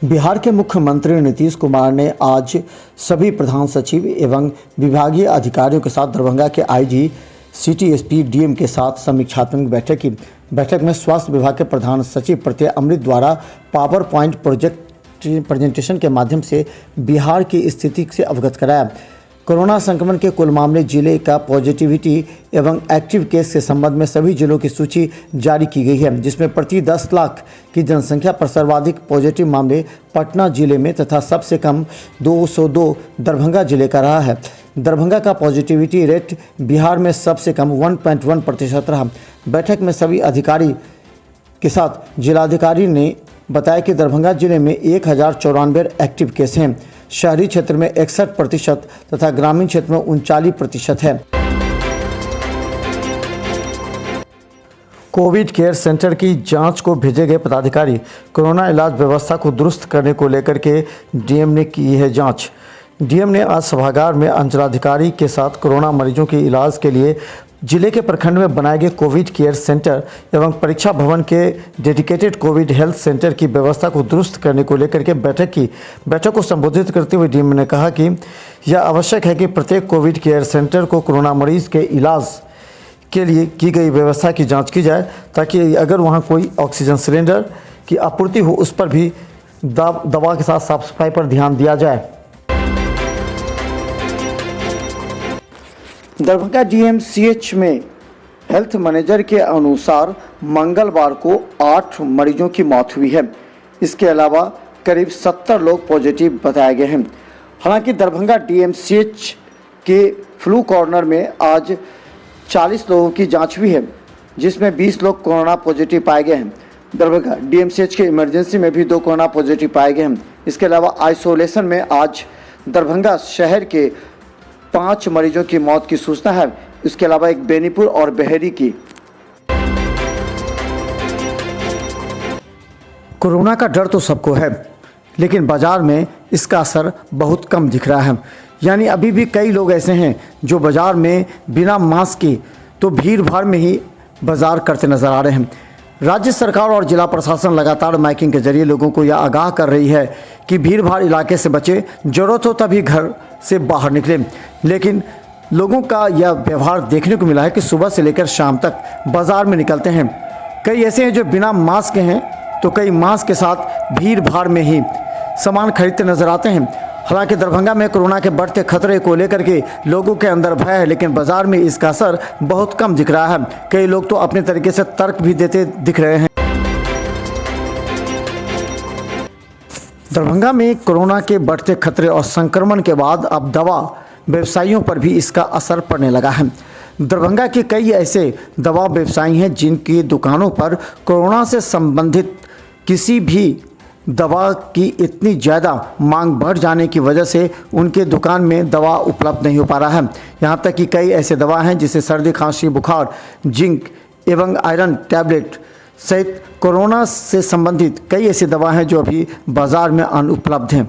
बिहार के मुख्यमंत्री नीतीश कुमार ने आज सभी प्रधान सचिव एवं विभागीय अधिकारियों के साथ दरभंगा के आईजी, सिटी एसपी, डीएम के साथ समीक्षात्मक बैठक की। बैठक में स्वास्थ्य विभाग के प्रधान सचिव प्रत्यय अमृत द्वारा पावर पॉइंट प्रेजेंटेशन के माध्यम से बिहार की स्थिति से अवगत कराया। कोरोना संक्रमण के कुल मामले, जिले का पॉजिटिविटी एवं एक्टिव केस के संबंध में सभी जिलों की सूची जारी की गई है, जिसमें प्रति 10 लाख की जनसंख्या पर सर्वाधिक पॉजिटिव मामले पटना जिले में तथा सबसे कम 202 दरभंगा जिले का रहा है। दरभंगा का पॉजिटिविटी रेट बिहार में सबसे कम 1.1% रहा। बैठक में सभी अधिकारी के साथ जिलाधिकारी ने बताया कि दरभंगा जिले में 1094 एक्टिव केस हैं। शहरी क्षेत्र में 61% तथा ग्रामीण क्षेत्र में 39% है। कोविड केयर सेंटर की जांच को भेजे गए पदाधिकारी कोरोना इलाज व्यवस्था को दुरुस्त करने को लेकर के डीएम ने की है जांच। डीएम ने आज सभागार में अंचलाधिकारी के साथ कोरोना मरीजों के इलाज के लिए जिले के प्रखंड में बनाए गए कोविड केयर सेंटर एवं परीक्षा भवन के डेडिकेटेड कोविड हेल्थ सेंटर की व्यवस्था को दुरुस्त करने को लेकर के बैठक की। बैठक को संबोधित करते हुए डीएम ने कहा कि यह आवश्यक है कि प्रत्येक कोविड केयर सेंटर को कोरोना मरीज के इलाज के लिए की गई व्यवस्था की जांच की जाए, ताकि अगर वहां कोई ऑक्सीजन सिलेंडर की आपूर्ति हो उस पर भी दवा के साथ साफ सफाई पर ध्यान दिया जाए। दरभंगा डीएमसीएच में हेल्थ मैनेजर के अनुसार मंगलवार को 8 मरीजों की मौत हुई है। इसके अलावा करीब 70 लोग पॉजिटिव बताए गए हैं। हालांकि दरभंगा डीएमसीएच के फ्लू कॉर्नर में आज 40 लोगों की जांच हुई है, जिसमें 20 लोग कोरोना पॉजिटिव पाए गए हैं। दरभंगा डीएमसीएच के इमरजेंसी में भी 2 कोरोना पॉजिटिव पाए गए हैं। इसके अलावा आइसोलेशन में आज दरभंगा शहर के 5 मरीजों की मौत की सूचना है। इसके अलावा एक बेनीपुर और बहेरी की। कोरोना का डर तो सबको है, लेकिन बाजार में इसका असर बहुत कम दिख रहा है। यानी अभी भी कई लोग ऐसे हैं जो बाजार में बिना मास्क के तो भीड़ भाड़ में ही बाजार करते नजर आ रहे हैं। राज्य सरकार और जिला प्रशासन लगातार माइकिंग के जरिए लोगों को यह आगाह कर रही है कि भीड़ भाड़ इलाके से बचे, जरूरत हो तभी घर से बाहर निकलें। लेकिन लोगों का यह व्यवहार देखने को मिला है कि सुबह से लेकर शाम तक बाजार में निकलते हैं। कई ऐसे हैं जो बिना मास्क के हैं, तो कई मास्क के साथ भीड़ भाड़ में ही सामान खरीदते नजर आते हैं। हालांकि दरभंगा में कोरोना के बढ़ते खतरे को लेकर के लोगों के अंदर भय है, लेकिन बाजार में इसका असर बहुत कम दिख रहा है। कई लोग तो अपने तरीके से तर्क भी देते दिख रहे हैं। दरभंगा में कोरोना के बढ़ते खतरे और संक्रमण के बाद अब दवा व्यवसायियों पर भी इसका असर पड़ने लगा है। दरभंगा के कई ऐसे दवा व्यवसायी हैं जिनकी दुकानों पर कोरोना से संबंधित किसी भी दवा की इतनी ज़्यादा मांग बढ़ जाने की वजह से उनके दुकान में दवा उपलब्ध नहीं हो पा रहा है। यहाँ तक कि कई ऐसे दवा हैं जिसे सर्दी, खांसी, बुखार, जिंक एवं आयरन टैबलेट सहित कोरोना से संबंधित कई ऐसी दवा हैं जो अभी बाज़ार में अनुपलब्ध हैं।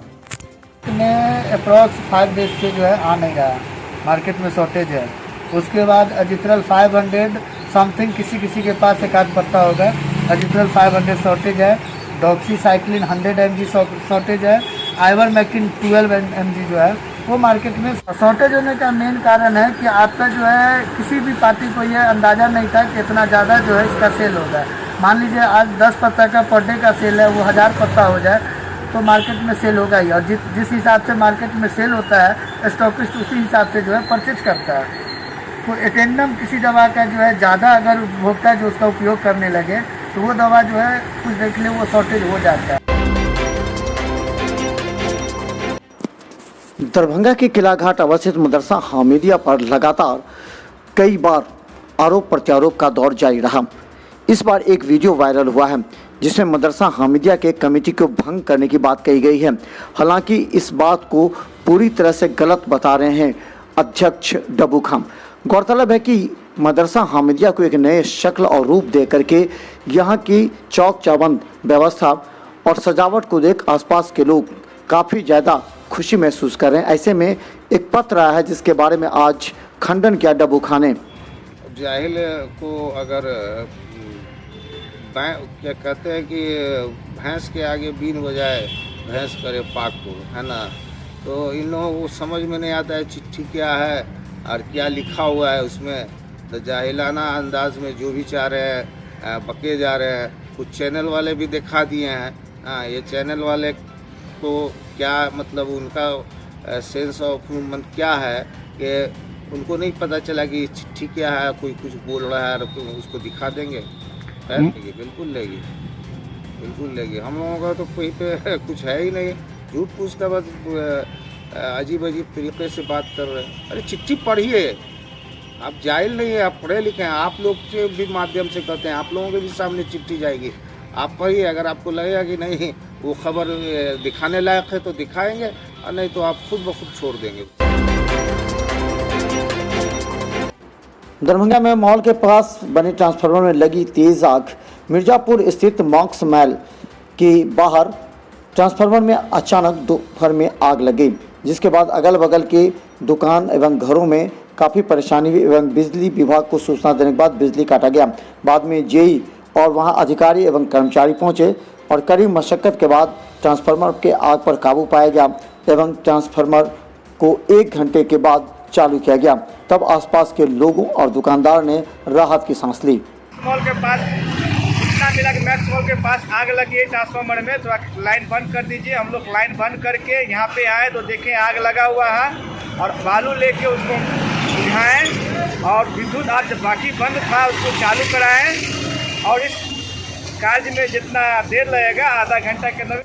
अप्रॉक्स 5 डेज से जो है आ नहीं रहा है, मार्केट में शॉर्टेज है। उसके बाद अजित्रल 500 समथिंग किसी के पास एक आध पत्ता होगा। अजित्रल 500 शॉर्टेज है। डॉक्सीसाइक्लिन 100 mg शॉर्टेज है। आइवरमेक्टिन 12 mg जो है वो मार्केट में शॉर्टेज होने का मेन कारण है कि आपका जो है किसी भी पार्टी को ये अंदाज़ा नहीं था कि इतना ज़्यादा जो है इसका सेल होगा। मान लीजिए आज 10 पत्ता का पर डे का सेल है, वो 1000 पत्ता हो जाए तो मार्केट में सेल होगा ही। और जिस हिसाब से मार्केट में सेल होता है, स्टॉकिस्ट उसी हिसाब से जो है परचेज करता है। तो एटेंडम किसी दवा का जो है ज़्यादा अगर उपभोक्ता जो उसका उपयोग करने लगे तो वो दवा जो है कुछ देर के लिए वो शॉर्टेज हो जाता है। दरभंगा के किलाघाट अवस्थित मदरसा हामिदिया पर लगातार कई बार आरोप प्रत्यारोप का दौर जारी रहा। इस बार एक वीडियो वायरल हुआ है जिसमें मदरसा हामिदिया के कमेटी को भंग करने की बात कही गई है। हालांकि इस बात को पूरी तरह से गलत बता रहे हैं अध्यक्ष डब्बू खान। गौरतलब है कि मदरसा हामिदिया को एक नए शक्ल और रूप दे करके यहाँ की चौक चौबंद व्यवस्था और सजावट को देख आसपास के लोग काफ़ी ज़्यादा खुशी महसूस कर रहे हैं। ऐसे में एक पत्र आया है जिसके बारे में आज खंडन किया डब्बू खान ने। जाहिल को अगर क्या कहते हैं कि भैंस के आगे बीन बजाए भैंस करे पाकुर, है ना। तो इन लोगों को समझ में नहीं आता है चिट्ठी क्या है और क्या लिखा हुआ है उसमें। तो जाहिलाना अंदाज में जो भी चाह रहे हैं बके जा रहे हैं। कुछ चैनल वाले भी दिखा दिए हैं। हाँ, ये चैनल वाले को क्या मतलब उनका सेंस ऑफ ह्यूमन क्या है कि उनको नहीं पता चला कि चिट्ठी क्या है, कोई कुछ बोल रहा है और उसको दिखा देंगे। लेगी बिल्कुल लेगी, बिल्कुल लेगी। हम लोगों का तो कोई पे कुछ है ही नहीं। झूठ पूछ का बस अजीब अजीब तरीके से बात कर रहे हैं। अरे चिट्ठी पढ़िए, आप जाहिल नहीं है, आप पढ़े लिखे हैं। आप लोग के भी माध्यम से कहते हैं, आप लोगों के भी सामने चिट्ठी जाएगी, आप पढ़िए। अगर आपको लगेगा कि नहीं वो खबर दिखाने लायक है तो दिखाएंगे, और नहीं तो आप खुद ब खुद छोड़ देंगे। दरभंगा में मॉल के पास बने ट्रांसफार्मर में लगी तेज आग। मिर्जापुर स्थित मॉक्स मॉल के बाहर ट्रांसफार्मर में अचानक दोपहर में आग लग गई, जिसके बाद अगल बगल के दुकान एवं घरों में काफ़ी परेशानी हुई एवं बिजली विभाग को सूचना देने के बाद बिजली काटा गया। बाद में जेई और वहां अधिकारी एवं कर्मचारी पहुंचे और कड़ी मशक्कत के बाद ट्रांसफार्मर के आग पर काबू पाया गया एवं ट्रांसफार्मर को 1 घंटे के बाद चालू किया गया। तब आसपास के लोगों और दुकानदार ने राहत की सांस ली। मॉल के पास इतना मिला कि मैक्स मॉल के पास आग लगी है ट्रांसफार्मर में, तो लाइन बंद कर दीजिए। हम लोग लाइन बंद करके यहाँ पे आए तो देखें आग लगा हुआ है और बालू लेके उसको बुझाएं और विद्युत आज बाकी बंद था उसको चालू कराएं और इस कार्य में जितना देर लगेगा आधा घंटा के अंदर।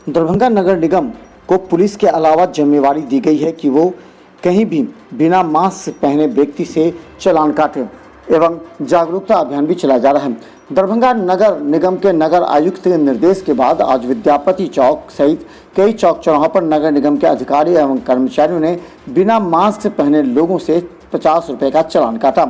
दरभंगा नगर निगम को पुलिस के अलावा जिम्मेवारी दी गई है कि वो कहीं भी बिना मास्क पहने व्यक्ति से चालान काटे एवं जागरूकता अभियान भी चलाया जा रहा है। दरभंगा नगर निगम के नगर आयुक्त के निर्देश के बाद आज विद्यापति चौक सहित कई चौक चौराहों पर नगर निगम के अधिकारी एवं कर्मचारियों ने बिना मास्क पहने लोगों से 50 रुपये का चालान काटा।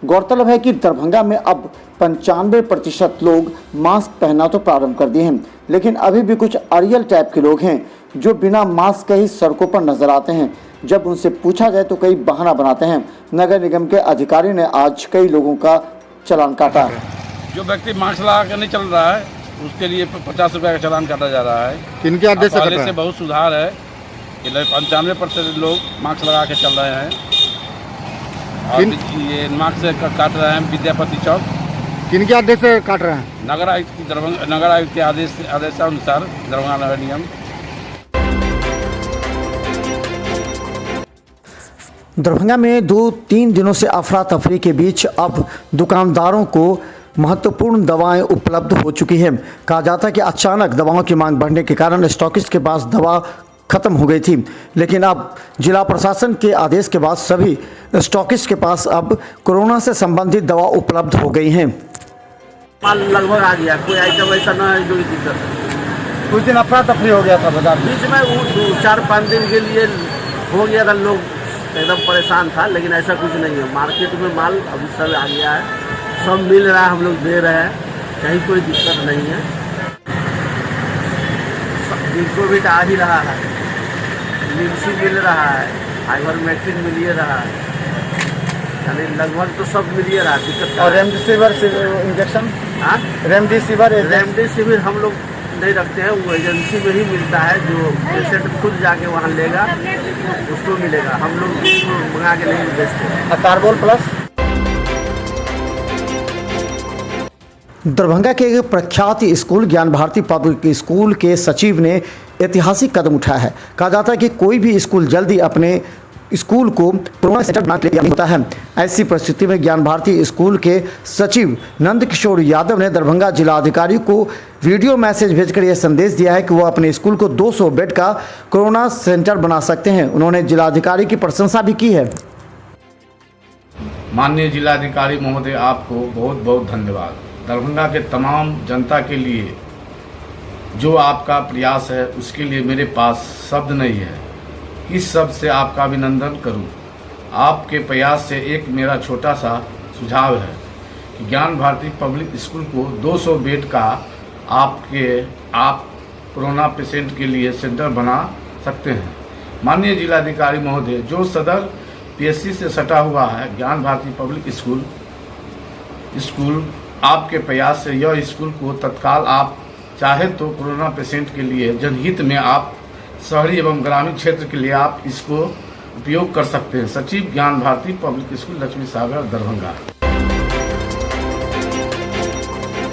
गौरतलब है कि दरभंगा में अब 95% लोग मास्क पहनना तो प्रारंभ कर दिए हैं, लेकिन अभी भी कुछ अड़ियल टाइप के लोग हैं जो बिना मास्क के ही सड़कों पर नजर आते हैं। जब उनसे पूछा जाए तो कई बहाना बनाते हैं। नगर निगम के अधिकारी ने आज कई लोगों का चालान काटा। जो व्यक्ति मास्क लगा कर नहीं चल रहा है उसके लिए 50 रुपये का चालान काटा जा रहा है। किनके आदेश से पहले से बहुत सुधार है कि 95% लोग मास्क लगा के चल रहे हैं और ये मास्क से काट रहे हैं। विद्यापति चौक किनके आदेश से काट रहे हैं? नगर आयुक्त के आदेशानुसार दरभंगा नगर निगम। दरभंगा में 2-3 दिनों से अफरा तफरी के बीच अब दुकानदारों को महत्वपूर्ण दवाएं उपलब्ध हो चुकी हैं। कहा जाता है कि अचानक दवाओं की मांग बढ़ने के कारण स्टॉकिस्ट के पास दवा खत्म हो गई थी, लेकिन अब जिला प्रशासन के आदेश के बाद सभी स्टॉकिस्ट के पास अब कोरोना से संबंधित दवा उपलब्ध हो गई हैं। माल लगभग आ गया, कोई आइटम ऐसा ना है जो दिक्कत है। कुछ दिन अफरा तफरी हो गया था बाजार बीच में वो 4-5 दिन के लिए हो गया था, लोग एकदम परेशान था, लेकिन ऐसा कुछ नहीं है। मार्केट में माल अभी सब आ गया है, सब मिल रहा है, हम लोग दे रहे हैं, कहीं कोई दिक्कत नहीं है। लिक्विड आ ही रहा है, लिप्सी मिल रहा है, आइवरमेक्टिन मिल ही रहा है, यानी लगभग तो सब मिल ही रहा है। दिक्कत और रेमडेसिविर इंजेक्शन, हाँ रेमडेसिविर हम लोग नहीं रखते हैं, वो एजेंसी में ही मिलता है। जो पेशेंट खुद जाके वहाँ लेगा उसको मिलेगा, हम लोग उसको मंगा के नहीं बेचते। Carbol plus. दरभंगा के एक प्रख्यात स्कूल ज्ञान भारती पब्लिक स्कूल के सचिव ने ऐतिहासिक कदम उठाया है। कहा जाता है कि कोई भी स्कूल जल्दी अपने स्कूल को कोरोना सेंटर बनाने के लिए होता है। ऐसी परिस्थिति में ज्ञान भारती स्कूल के सचिव नंद किशोर यादव ने दरभंगा जिलाधिकारी को वीडियो मैसेज भेजकर यह संदेश दिया है कि वो अपने स्कूल को 200 बेड का कोरोना सेंटर बना सकते हैं। उन्होंने जिलाधिकारी की प्रशंसा भी की है। माननीय जिलाधिकारी महोदय, आपको बहुत बहुत धन्यवाद। दरभंगा के तमाम जनता के लिए जो आपका प्रयास है उसके लिए मेरे पास शब्द नहीं है, किस शब्द से आपका अभिनंदन करूं। आपके प्रयास से एक मेरा छोटा सा सुझाव है कि ज्ञान भारती पब्लिक स्कूल को 200 बेड का आप कोरोना पेशेंट के लिए सेंटर बना सकते हैं। माननीय जिलाधिकारी महोदय, जो सदर पीएससी से सटा हुआ है ज्ञान भारती पब्लिक स्कूल आपके प्रयास से यह स्कूल को तत्काल आप चाहे तो कोरोना पेशेंट के लिए जनहित में आप शहरी एवं ग्रामीण क्षेत्र के लिए आप इसको उपयोग कर सकते हैं। सचिव ज्ञान भारती पब्लिक स्कूल लक्ष्मी सागर दरभंगा।